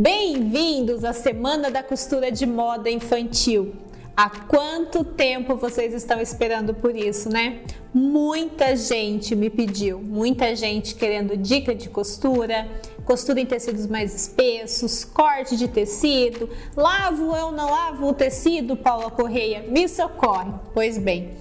Bem-vindos à Semana da Costura de Moda Infantil. Há quanto tempo vocês estão esperando por isso, né? Muita gente me pediu, muita gente querendo dica de costura, costura em tecidos mais espessos, corte de tecido, lavo ou não lavo o tecido, Paula Correia? Me socorre. Pois bem,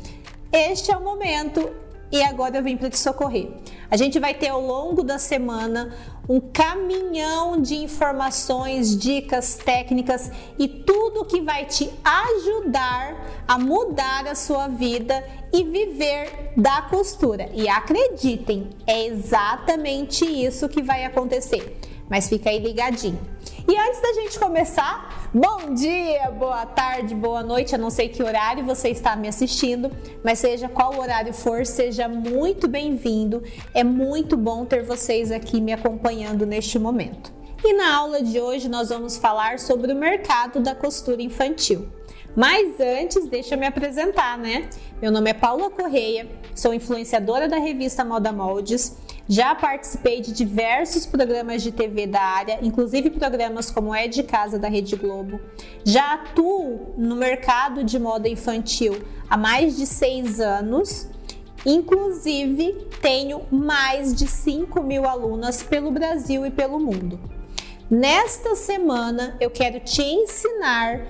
este é o momento e agora eu vim para te socorrer. A gente vai ter ao longo da semana um caminhão de informações, dicas, técnicas e tudo que vai te ajudar a mudar a sua vida e viver da costura. E acreditem, é exatamente isso que vai acontecer. Mas fica aí ligadinho. E antes da gente começar, bom dia, boa tarde, boa noite, eu não sei que horário você está me assistindo, mas seja qual horário for, seja muito bem-vindo. É muito bom ter vocês aqui me acompanhando neste momento. E na aula de hoje nós vamos falar sobre o mercado da costura infantil. Mas antes, deixa eu me apresentar, né? Meu nome é Paula Correia, sou influenciadora da revista Moda Moldes. Já participei de diversos programas de TV da área, inclusive programas como É de Casa da Rede Globo. Já atuo no mercado de moda infantil há mais de 6 anos. Inclusive, tenho mais de 5.000 alunas pelo Brasil e pelo mundo. Nesta semana, eu quero te ensinar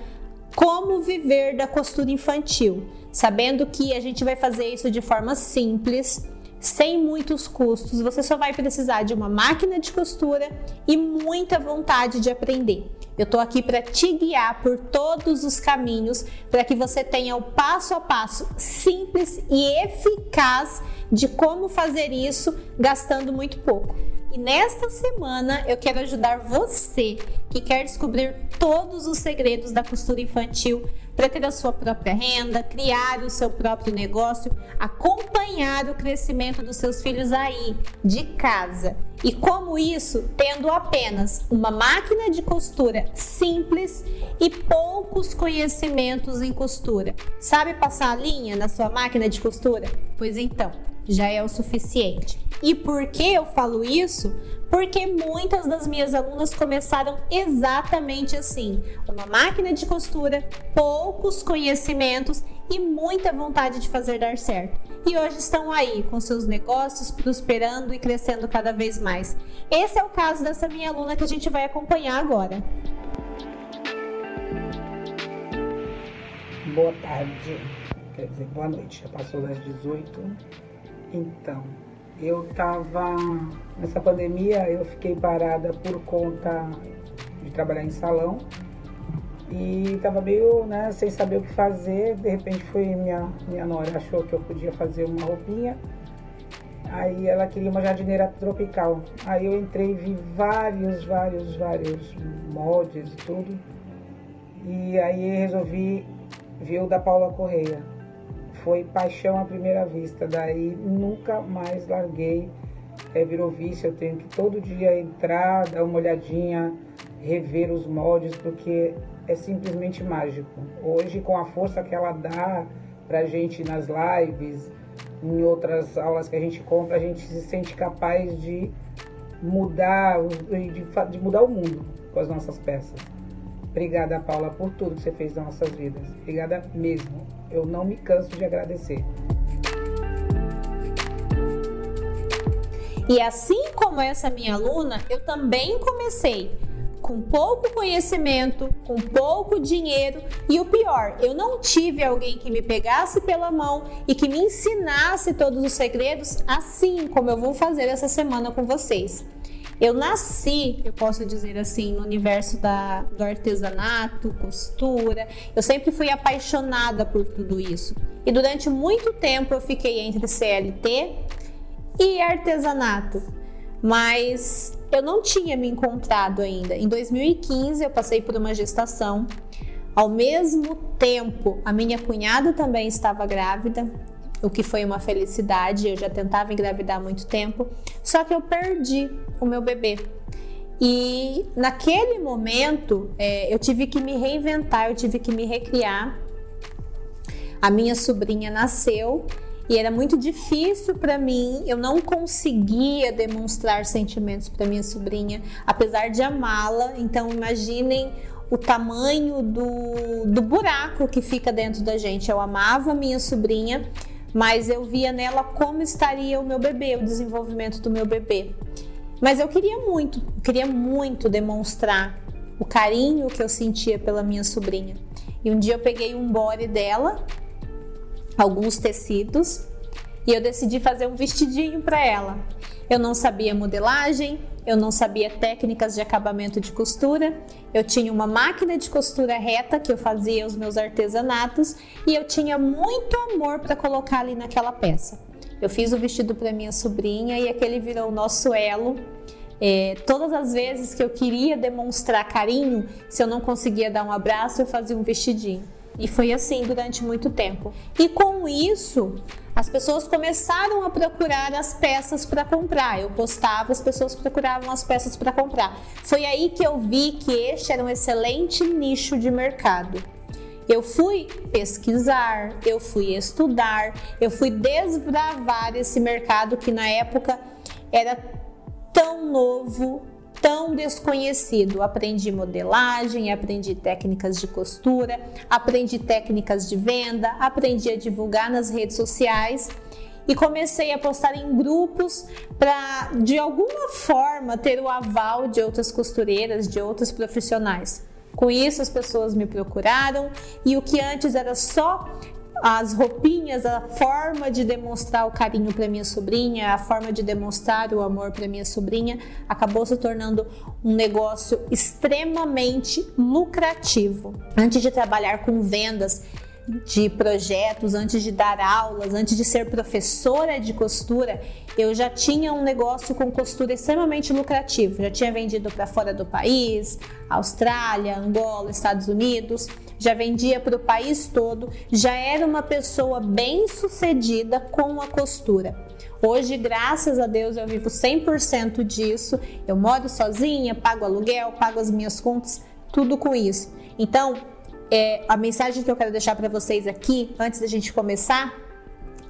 como viver da costura infantil, sabendo que a gente vai fazer isso de forma simples, sem muitos custos. Você só vai precisar de uma máquina de costura e muita vontade de aprender. Eu tô aqui para te guiar por todos os caminhos para que você tenha o passo a passo simples e eficaz de como fazer isso gastando muito pouco. E nesta semana eu quero ajudar você que quer descobrir todos os segredos da costura infantil para ter a sua própria renda, criar o seu próprio negócio, acompanhar o crescimento dos seus filhos aí, de casa. E como isso, tendo apenas uma máquina de costura simples e poucos conhecimentos em costura. Sabe passar a linha na sua máquina de costura? Pois então, já é o suficiente. E por que eu falo isso? Porque muitas das minhas alunas começaram exatamente assim. Uma máquina de costura, poucos conhecimentos e muita vontade de fazer dar certo. E hoje estão aí com seus negócios prosperando e crescendo cada vez mais. Esse é o caso dessa minha aluna que a gente vai acompanhar agora. Boa tarde, quer dizer, boa noite, já passou das 18. Então, nessa pandemia, eu fiquei parada por conta de trabalhar em salão e estava meio, sem saber o que fazer. De repente minha nora achou que eu podia fazer uma roupinha, aí ela queria uma jardineira tropical. Aí eu entrei e vi vários moldes e tudo, e aí resolvi ver o da Paula Correia. Foi paixão à primeira vista, daí nunca mais larguei, virou vício. Eu tenho que todo dia entrar, dar uma olhadinha, rever os moldes, porque é simplesmente mágico. Hoje, com a força que ela dá pra gente nas lives, em outras aulas que a gente compra, a gente se sente capaz de mudar, de mudar o mundo com as nossas peças. Obrigada, Paula, por tudo que você fez nas nossas vidas. Obrigada mesmo. Eu não me canso de agradecer. E assim como essa minha aluna, eu também comecei com pouco conhecimento, com pouco dinheiro e o pior, eu não tive alguém que me pegasse pela mão e que me ensinasse todos os segredos, assim como eu vou fazer essa semana com vocês. Eu nasci, eu posso dizer assim, no universo do artesanato, costura. Eu sempre fui apaixonada por tudo isso. E durante muito tempo eu fiquei entre CLT e artesanato. Mas eu não tinha me encontrado ainda. Em 2015 eu passei por uma gestação. Ao mesmo tempo, a minha cunhada também estava grávida, o que foi uma felicidade. Eu já tentava engravidar há muito tempo, só que eu perdi o meu bebê. E naquele momento eu tive que me reinventar, eu tive que me recriar. A minha sobrinha nasceu e era muito difícil para mim, eu não conseguia demonstrar sentimentos para minha sobrinha, apesar de amá-la. Então imaginem o tamanho do buraco que fica dentro da gente. Eu amava minha sobrinha, mas eu via nela como estaria o meu bebê, o desenvolvimento do meu bebê. Mas eu queria muito demonstrar o carinho que eu sentia pela minha sobrinha. E um dia eu peguei um body dela, alguns tecidos, e eu decidi fazer um vestidinho para ela. Eu não sabia modelagem, eu não sabia técnicas de acabamento de costura, eu tinha uma máquina de costura reta que eu fazia os meus artesanatos e eu tinha muito amor para colocar ali naquela peça. Eu fiz o vestido para minha sobrinha e aquele virou o nosso elo. Todas as vezes que eu queria demonstrar carinho, se eu não conseguia dar um abraço, eu fazia um vestidinho. E foi assim durante muito tempo. E com isso, as pessoas começaram a procurar as peças para comprar. Eu postava, as pessoas procuravam as peças para comprar. Foi aí que eu vi que este era um excelente nicho de mercado. Eu fui pesquisar, eu fui estudar, eu fui desbravar esse mercado que na época era tão novo, tão desconhecido. Aprendi modelagem, aprendi técnicas de costura, aprendi técnicas de venda, aprendi a divulgar nas redes sociais e comecei a postar em grupos para, de alguma forma, ter o aval de outras costureiras, de outros profissionais. Com isso, as pessoas me procuraram e o que antes era só as roupinhas, a forma de demonstrar o carinho para minha sobrinha, a forma de demonstrar o amor para minha sobrinha, acabou se tornando um negócio extremamente lucrativo. Antes de trabalhar com vendas de projetos, antes de dar aulas, antes de ser professora de costura, eu já tinha um negócio com costura extremamente lucrativo. Já tinha vendido para fora do país, Austrália, Angola, Estados Unidos, já vendia para o país todo, já era uma pessoa bem sucedida com a costura. Hoje, graças a Deus, eu vivo 100% disso. Eu moro sozinha, pago aluguel, pago as minhas contas, tudo com isso. Então, a mensagem que eu quero deixar para vocês aqui, antes da gente começar,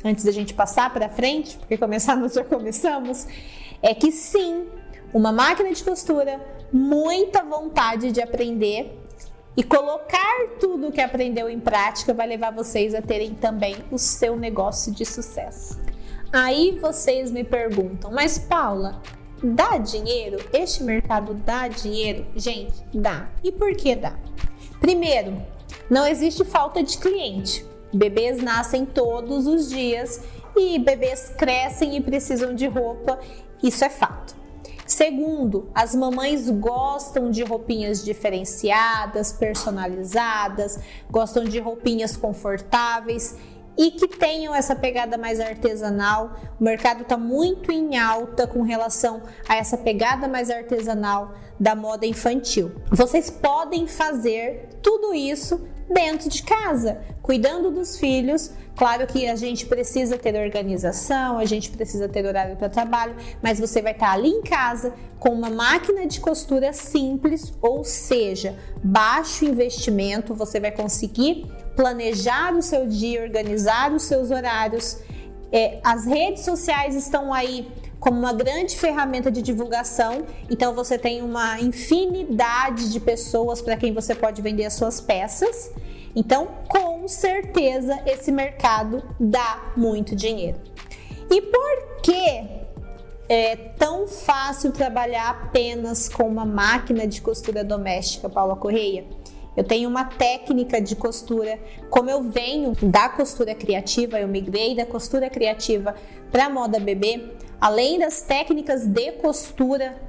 antes da gente passar para frente, porque começar nós já começamos, é que sim, uma máquina de costura, muita vontade de aprender e colocar tudo o que aprendeu em prática vai levar vocês a terem também o seu negócio de sucesso. Aí vocês me perguntam, mas Paula, dá dinheiro? Este mercado dá dinheiro? Gente, dá. E por que dá? Primeiro, não existe falta de cliente. Bebês nascem todos os dias e bebês crescem e precisam de roupa, isso é fato. Segundo, as mamães gostam de roupinhas diferenciadas, personalizadas, gostam de roupinhas confortáveis e que tenham essa pegada mais artesanal. O mercado está muito em alta com relação a essa pegada mais artesanal da moda infantil. Vocês podem fazer tudo isso dentro de casa, cuidando dos filhos. Claro que a gente precisa ter organização, a gente precisa ter horário para trabalho, mas você vai estar ali em casa com uma máquina de costura simples, ou seja, baixo investimento, você vai conseguir planejar o seu dia, organizar os seus horários. As redes sociais estão aí como uma grande ferramenta de divulgação, então você tem uma infinidade de pessoas para quem você pode vender as suas peças. Então, com certeza, esse mercado dá muito dinheiro. E por que é tão fácil trabalhar apenas com uma máquina de costura doméstica, Paula Correia? Eu tenho uma técnica de costura, como eu venho da costura criativa, eu migrei da costura criativa para a moda bebê, além das técnicas de costura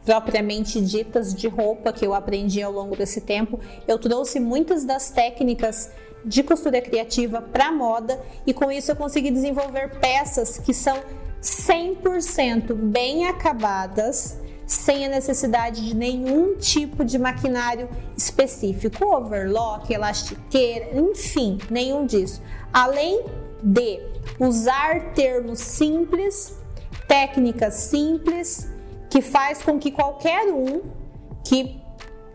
propriamente ditas de roupa que eu aprendi ao longo desse tempo, eu trouxe muitas das técnicas de costura criativa para moda e com isso eu consegui desenvolver peças que são 100% bem acabadas, sem a necessidade de nenhum tipo de maquinário específico, overlock, elastiqueira, enfim, nenhum disso. Além de usar termos simples, técnicas simples, que faz com que qualquer um que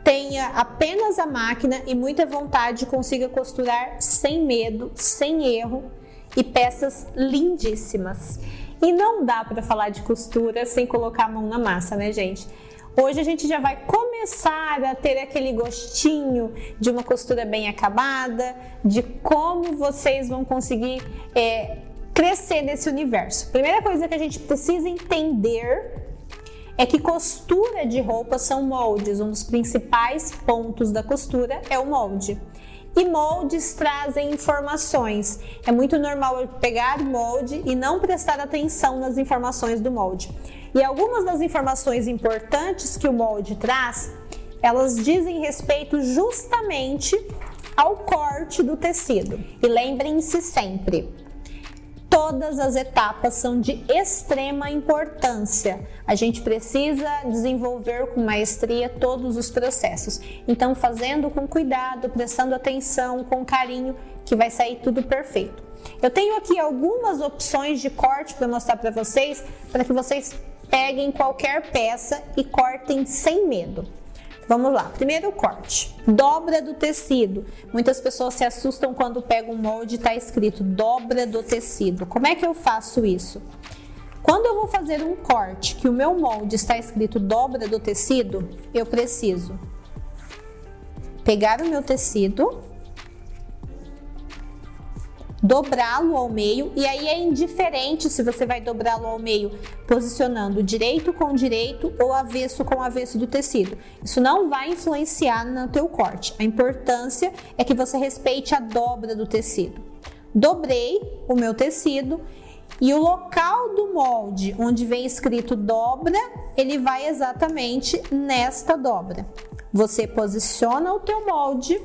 tenha apenas a máquina e muita vontade consiga costurar sem medo, sem erro e peças lindíssimas. E não dá para falar de costura sem colocar a mão na massa, né, gente? Hoje a gente já vai começar a ter aquele gostinho de uma costura bem acabada, de como vocês vão conseguir crescer nesse universo. Primeira coisa que a gente precisa entender é que costura de roupa são moldes. Um dos principais pontos da costura é o molde. E moldes trazem informações. É muito normal eu pegar o molde e não prestar atenção nas informações do molde. E algumas das informações importantes que o molde traz, elas dizem respeito justamente ao corte do tecido. E lembrem-se sempre, todas as etapas são de extrema importância. A gente precisa desenvolver com maestria todos os processos. Então, fazendo com cuidado, prestando atenção, com carinho, que vai sair tudo perfeito. Eu tenho aqui algumas opções de corte para mostrar para que vocês peguem qualquer peça e cortem sem medo. Vamos lá, primeiro corte, dobra do tecido. Muitas pessoas se assustam quando pegam um molde e está escrito dobra do tecido. Como é que eu faço isso? Quando eu vou fazer um corte que o meu molde está escrito dobra do tecido, eu preciso pegar o meu tecido, dobrá-lo ao meio, e aí é indiferente se você vai dobrá-lo ao meio posicionando direito com direito ou avesso com avesso do tecido. Isso não vai influenciar no teu corte. A importância é que você respeite a dobra do tecido. Dobrei o meu tecido e o local do molde onde vem escrito dobra, ele vai exatamente nesta dobra. Você posiciona o teu molde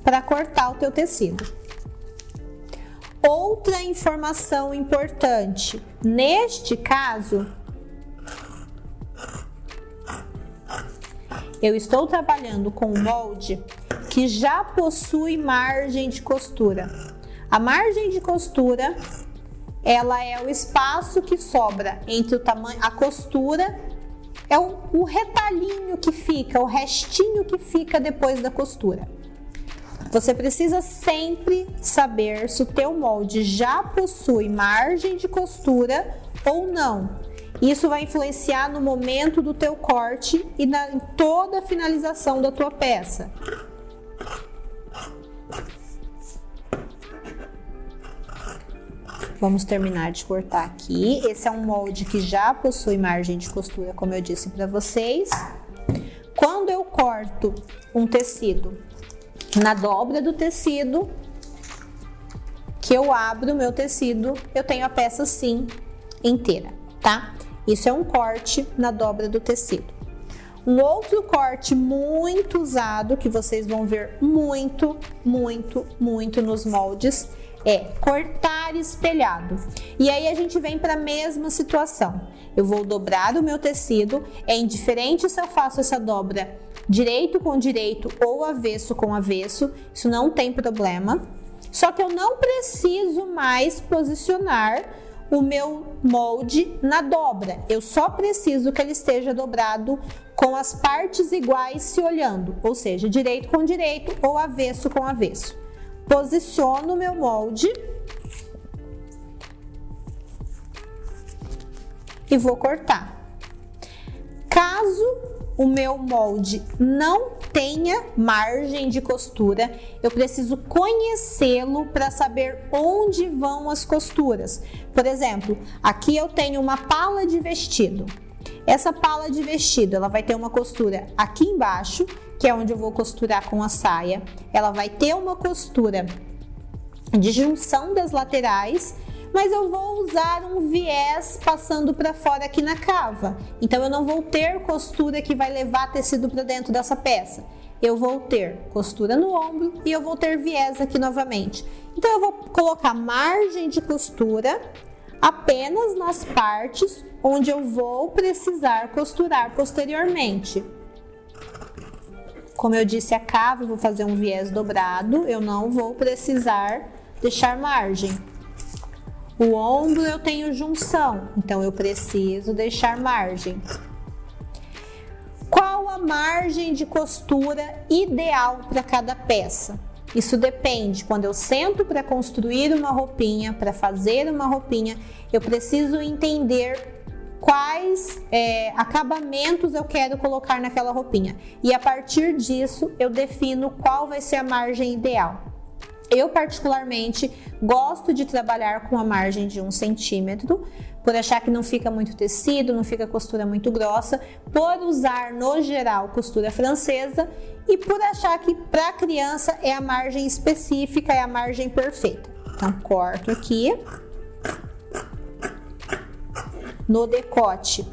para cortar o teu tecido. Outra informação importante, neste caso, eu estou trabalhando com um molde que já possui margem de costura. A margem de costura, ela é o espaço que sobra entre o tamanho, a costura, é o retalhinho que fica, o restinho que fica depois da costura. Você precisa sempre saber se o teu molde já possui margem de costura ou não. Isso vai influenciar no momento do teu corte e em toda a finalização da tua peça. Vamos terminar de cortar aqui. Esse é um molde que já possui margem de costura, como eu disse para vocês. Quando eu corto um tecido na dobra do tecido, que eu abro o meu tecido, eu tenho a peça assim inteira, tá? Isso é um corte na dobra do tecido. Um outro corte muito usado, que vocês vão ver muito nos moldes, é cortar espelhado. E aí a gente vem para a mesma situação. Eu vou dobrar o meu tecido, é indiferente se eu faço essa dobra direito com direito ou avesso com avesso, isso não tem problema. Só que eu não preciso mais posicionar o meu molde na dobra. Eu só preciso que ele esteja dobrado com as partes iguais se olhando, ou seja, direito com direito ou avesso com avesso. Posiciono o meu molde e vou cortar. Caso o meu molde não tenha margem de costura, eu preciso conhecê-lo para saber onde vão as costuras. Por exemplo, aqui eu tenho uma pala de vestido. Essa pala de vestido, ela vai ter uma costura aqui embaixo, que é onde eu vou costurar com a saia. Ela vai ter uma costura de junção das laterais, mas eu vou usar um viés passando para fora aqui na cava. Então eu não vou ter costura que vai levar tecido para dentro dessa peça. Eu vou ter costura no ombro e eu vou ter viés aqui novamente. Então eu vou colocar margem de costura apenas nas partes onde eu vou precisar costurar posteriormente. Como eu disse, a cava eu vou fazer um viés dobrado, eu não vou precisar deixar margem. O ombro eu tenho junção, então eu preciso deixar margem. Qual qual a margem de costura ideal para cada peça? Isso depende. Quando eu sento para construir uma roupinha, para fazer uma roupinha, eu preciso entender quais acabamentos eu quero colocar naquela roupinha. E a partir disso, eu defino qual vai ser a margem ideal. Eu, particularmente, gosto de trabalhar com a margem de 1 centímetro, por achar que não fica muito tecido, não fica costura muito grossa, por usar, no geral, costura francesa e por achar que para criança é a margem específica, é a margem perfeita. Então, corto aqui. No decote,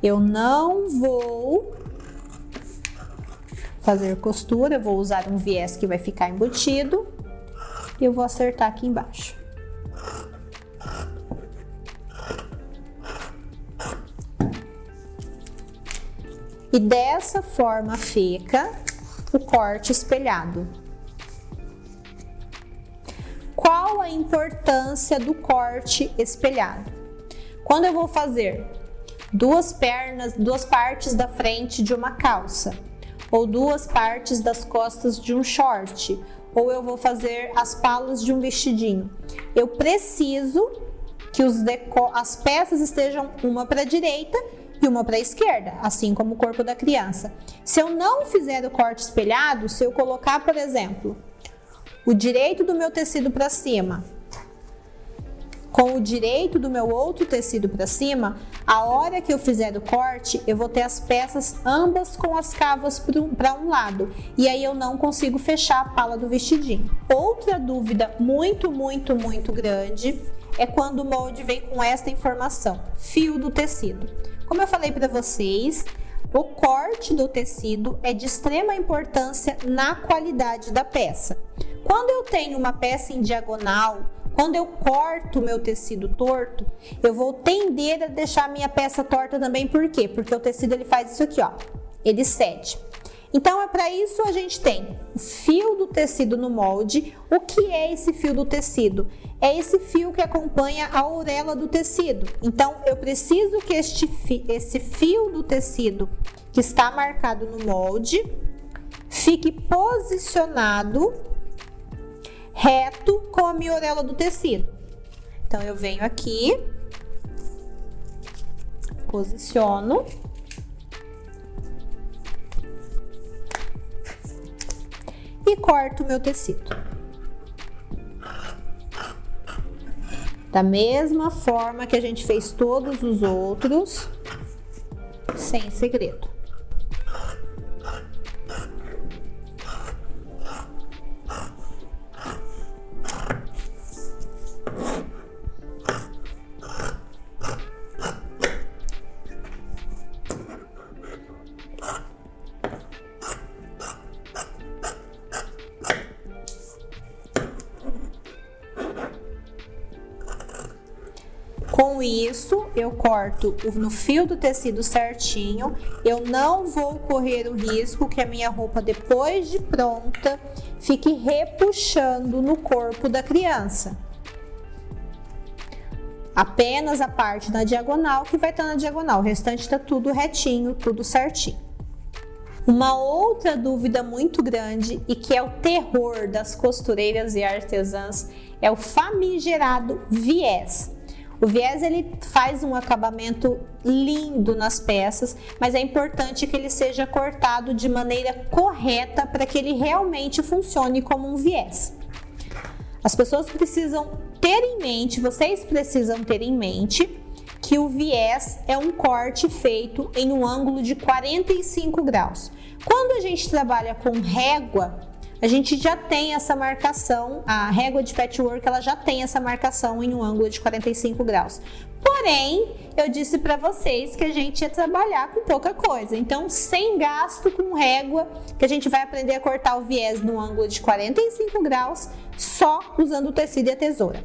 eu não vou fazer costura, vou usar um viés que vai ficar embutido e eu vou acertar aqui embaixo. E dessa forma fica o corte espelhado. Qual a importância do corte espelhado? Quando eu vou fazer duas partes da frente de uma calça, ou duas partes das costas de um short, ou eu vou fazer as palas de um vestidinho, eu preciso que as peças estejam uma para a direita e uma para a esquerda, assim como o corpo da criança. Se eu não fizer o corte espelhado, se eu colocar, por exemplo, o direito do meu tecido para cima com o direito do meu outro tecido para cima, a hora que eu fizer o corte, eu vou ter as peças ambas com as cavas para um lado, e aí eu não consigo fechar a pala do vestidinho. Outra dúvida muito grande é quando o molde vem com esta informação: fio do tecido. Como eu falei para vocês, o corte do tecido é de extrema importância na qualidade da peça. Quando eu tenho uma peça em diagonal, quando eu corto o meu tecido torto, eu vou tender a deixar a minha peça torta também. Por quê? Porque o tecido ele faz isso aqui, ó, ele cede. Então, é para isso a gente tem o fio do tecido no molde. O que é esse fio do tecido? É esse fio que acompanha a orelha do tecido. Então, eu preciso que esse fio do tecido que está marcado no molde fique posicionado reto com a minha orelha do tecido. Então, eu venho aqui, posiciono e corto o meu tecido. Da mesma forma que a gente fez todos os outros, sem segredo. Com isso, eu corto no fio do tecido certinho. Eu não vou correr o risco que a minha roupa, depois de pronta, fique repuxando no corpo da criança. Apenas a parte na diagonal que vai estar na diagonal, o restante está tudo retinho, tudo certinho. Uma outra dúvida muito grande e que é o terror das costureiras e artesãs é o famigerado viés. O viés ele faz um acabamento lindo nas peças, mas é importante que ele seja cortado de maneira correta para que ele realmente funcione como um viés. As pessoas precisam ter em mente, vocês precisam ter em mente que o viés é um corte feito em um ângulo de 45 graus. Quando a gente trabalha com régua, a gente já tem essa marcação, a régua de patchwork ela já tem essa marcação em um ângulo de 45 graus. Porém, eu disse para vocês que a gente ia trabalhar com pouca coisa, então sem gasto com régua, que a gente vai aprender a cortar o viés no ângulo de 45 graus, só usando o tecido e a tesoura.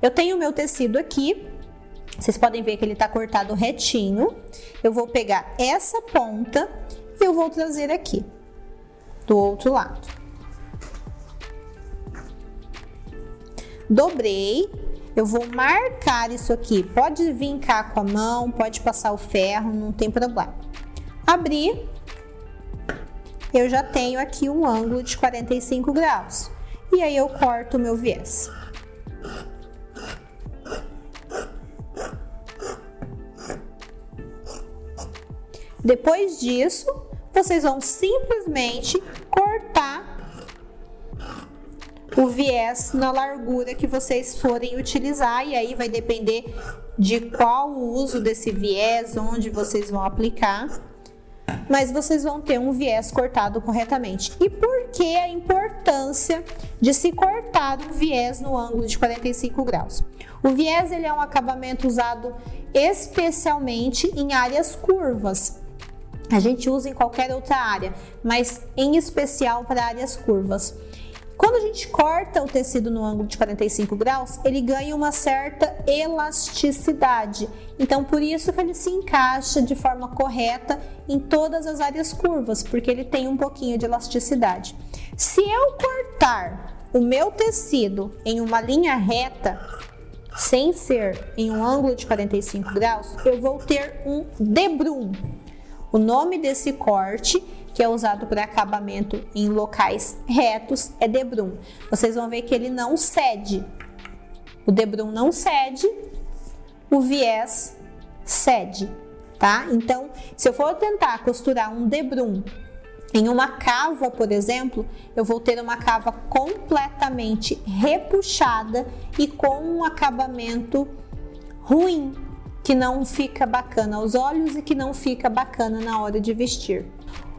Eu tenho o meu tecido aqui, vocês podem ver que ele está cortado retinho. Eu vou pegar essa ponta e eu vou trazer aqui, do outro lado. Dobrei, eu vou marcar isso aqui, pode vincar com a mão, pode passar o ferro, não tem problema. Abri eu já tenho aqui um ângulo de 45 graus. E aí eu corto o meu viés. Depois disso, vocês vão simplesmente cortar o viés na largura que vocês forem utilizar, e aí vai depender de qual o uso desse viés, onde vocês vão aplicar, mas vocês vão ter um viés cortado corretamente. E por que a importância de se cortar um viés no ângulo de 45 graus? O viés ele é um acabamento usado especialmente em áreas curvas. A gente usa em qualquer outra área, mas em especial para áreas curvas. Quando a gente corta o tecido no ângulo de 45 graus, ele ganha uma certa elasticidade. Então, por isso que ele se encaixa de forma correta em todas as áreas curvas, porque ele tem um pouquinho de elasticidade. Se eu cortar o meu tecido em uma linha reta, sem ser em um ângulo de 45 graus, eu vou ter um debrum. O nome desse corte, que é usado para acabamento em locais retos, é debrum. Vocês vão ver que ele não cede. O debrum não cede, o viés cede, tá? Então, se eu for tentar costurar um debrum em uma cava, por exemplo, eu vou ter uma cava completamente repuxada e com um acabamento ruim, que não fica bacana aos olhos e que não fica bacana na hora de vestir.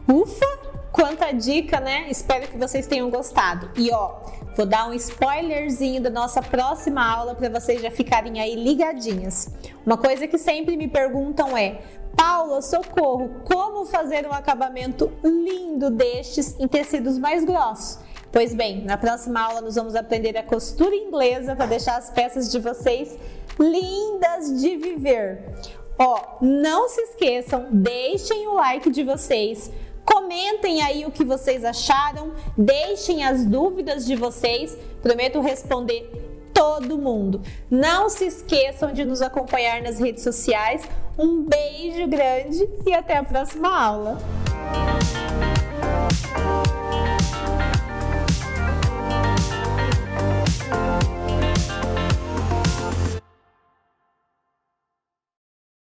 Ufa! Quanta dica, né? Espero que vocês tenham gostado. E ó, vou dar um spoilerzinho da nossa próxima aula para vocês já ficarem aí ligadinhas. Uma coisa que sempre me perguntam é: Paula, socorro, como fazer um acabamento lindo destes em tecidos mais grossos? Pois bem, na próxima aula nós vamos aprender a costura inglesa para deixar as peças de vocês lindas de viver. Ó, não se esqueçam, deixem o like de vocês, comentem aí o que vocês acharam, deixem as dúvidas de vocês, prometo responder todo mundo. Não se esqueçam de nos acompanhar nas redes sociais. Um beijo grande e até a próxima aula.